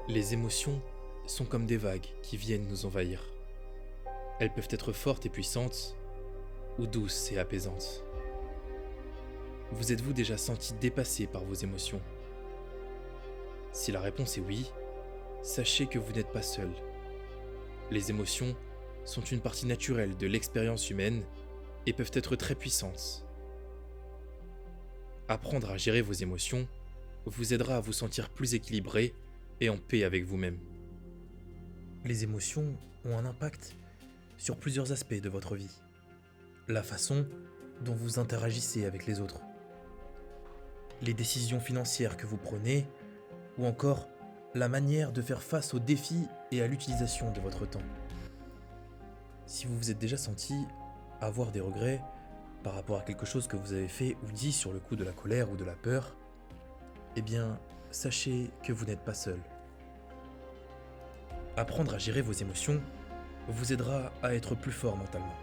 Les émotions sont comme des vagues qui viennent nous envahir. Elles peuvent être fortes et puissantes, ou douces et apaisantes. Vous êtes-vous déjà senti dépassé par vos émotions? Si la réponse est oui, sachez que vous n'êtes pas seul. Les émotions sont une partie naturelle de l'expérience humaine et peuvent être très puissantes. Apprendre à gérer vos émotions vous aidera à vous sentir plus équilibré et en paix avec vous-même. Les émotions ont un impact sur plusieurs aspects de votre vie. La façon dont vous interagissez avec les autres, les décisions financières que vous prenez, ou encore la manière de faire face aux défis et à l'utilisation de votre temps. Si vous vous êtes déjà senti avoir des regrets par rapport à quelque chose que vous avez fait ou dit sur le coup de la colère ou de la peur, eh bien, sachez que vous n'êtes pas seul. Apprendre à gérer vos émotions vous aidera à être plus fort mentalement.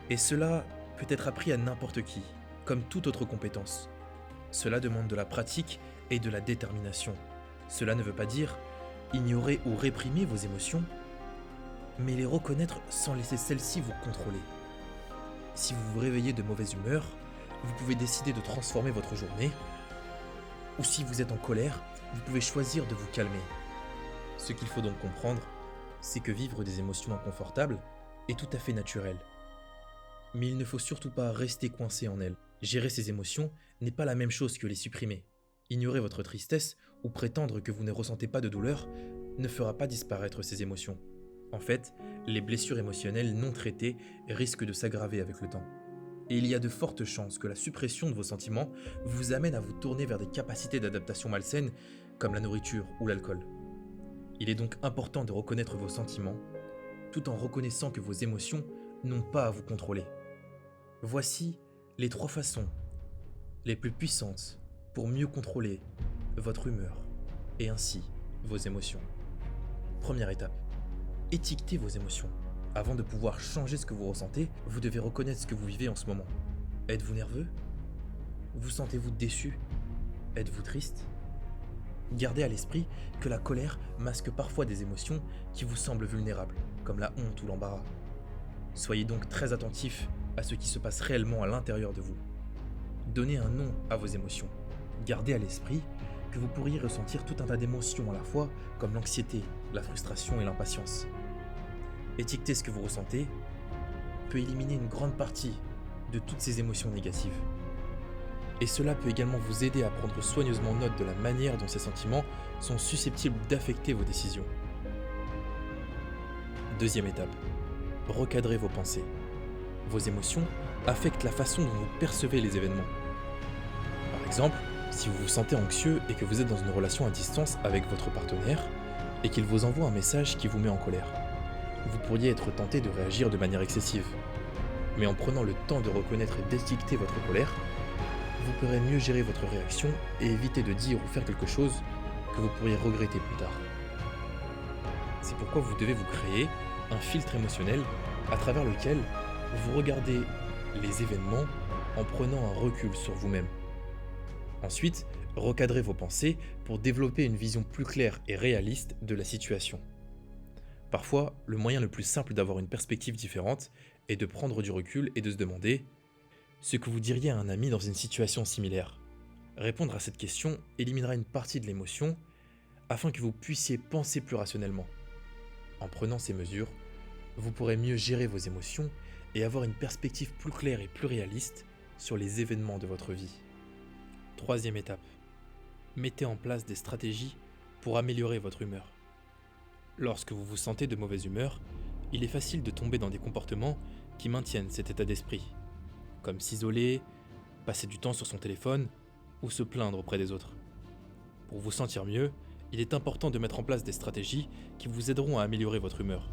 Et cela peut être appris à n'importe qui, comme toute autre compétence. Cela demande de la pratique et de la détermination. Cela ne veut pas dire ignorer ou réprimer vos émotions, mais les reconnaître sans laisser celles-ci vous contrôler. Si vous vous réveillez de mauvaise humeur, vous pouvez décider de transformer votre journée, ou si vous êtes en colère, vous pouvez choisir de vous calmer. Ce qu'il faut donc comprendre, c'est que vivre des émotions inconfortables est tout à fait naturel. Mais il ne faut surtout pas rester coincé en elles. Gérer ces émotions n'est pas la même chose que les supprimer. Ignorer votre tristesse ou prétendre que vous ne ressentez pas de douleur ne fera pas disparaître ces émotions. En fait, les blessures émotionnelles non traitées risquent de s'aggraver avec le temps. Et il y a de fortes chances que la suppression de vos sentiments vous amène à vous tourner vers des capacités d'adaptation malsaines comme la nourriture ou l'alcool. Il est donc important de reconnaître vos sentiments, tout en reconnaissant que vos émotions n'ont pas à vous contrôler. Voici les 3 façons les plus puissantes pour mieux contrôler votre humeur et ainsi vos émotions. Première étape, étiquetez vos émotions. Avant de pouvoir changer ce que vous ressentez, vous devez reconnaître ce que vous vivez en ce moment. Êtes-vous nerveux? Vous sentez-vous déçu? Êtes-vous triste? Gardez à l'esprit que la colère masque parfois des émotions qui vous semblent vulnérables, comme la honte ou l'embarras. Soyez donc très attentif à ce qui se passe réellement à l'intérieur de vous. Donnez un nom à vos émotions. Gardez à l'esprit que vous pourriez ressentir tout un tas d'émotions à la fois, comme l'anxiété, la frustration et l'impatience. Étiqueter ce que vous ressentez peut éliminer une grande partie de toutes ces émotions négatives. Et cela peut également vous aider à prendre soigneusement note de la manière dont ces sentiments sont susceptibles d'affecter vos décisions. Deuxième étape, recadrez vos pensées. Vos émotions affectent la façon dont vous percevez les événements. Par exemple, si vous vous sentez anxieux et que vous êtes dans une relation à distance avec votre partenaire et qu'il vous envoie un message qui vous met en colère, vous pourriez être tenté de réagir de manière excessive. Mais en prenant le temps de reconnaître et d'étiqueter votre colère, vous pourrez mieux gérer votre réaction et éviter de dire ou faire quelque chose que vous pourriez regretter plus tard. C'est pourquoi vous devez vous créer un filtre émotionnel à travers lequel vous regardez les événements en prenant un recul sur vous-même. Ensuite, recadrez vos pensées pour développer une vision plus claire et réaliste de la situation. Parfois, le moyen le plus simple d'avoir une perspective différente est de prendre du recul et de se demander ce que vous diriez à un ami dans une situation similaire. Répondre à cette question éliminera une partie de l'émotion afin que vous puissiez penser plus rationnellement. En prenant ces mesures, vous pourrez mieux gérer vos émotions et avoir une perspective plus claire et plus réaliste sur les événements de votre vie. Troisième étape, mettez en place des stratégies pour améliorer votre humeur. Lorsque vous vous sentez de mauvaise humeur, il est facile de tomber dans des comportements qui maintiennent cet état d'esprit, comme s'isoler, passer du temps sur son téléphone ou se plaindre auprès des autres. Pour vous sentir mieux, il est important de mettre en place des stratégies qui vous aideront à améliorer votre humeur.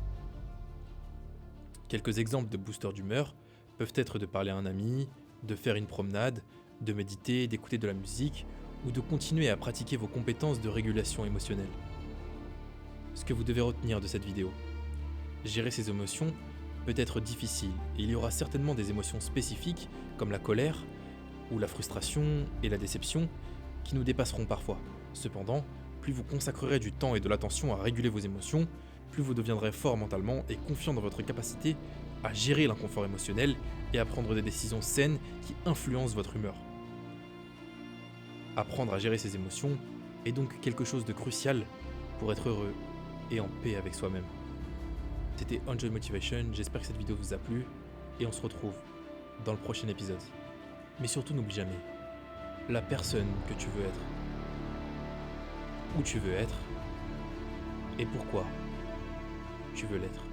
Quelques exemples de boosters d'humeur peuvent être de parler à un ami, de faire une promenade, de méditer, d'écouter de la musique ou de continuer à pratiquer vos compétences de régulation émotionnelle. Ce que vous devez retenir de cette vidéo. Gérer ses émotions peut être difficile et il y aura certainement des émotions spécifiques comme la colère ou la frustration et la déception qui nous dépasseront parfois. Cependant, plus vous consacrerez du temps et de l'attention à réguler vos émotions, plus vous deviendrez fort mentalement et confiant dans votre capacité à gérer l'inconfort émotionnel et à prendre des décisions saines qui influencent votre humeur. Apprendre à gérer ses émotions est donc quelque chose de crucial pour être heureux et en paix avec soi-même. C'était Enjoy Motivation, j'espère que cette vidéo vous a plu et on se retrouve dans le prochain épisode. Mais surtout n'oublie jamais, la personne que tu veux être, où tu veux être et pourquoi tu veux l'être.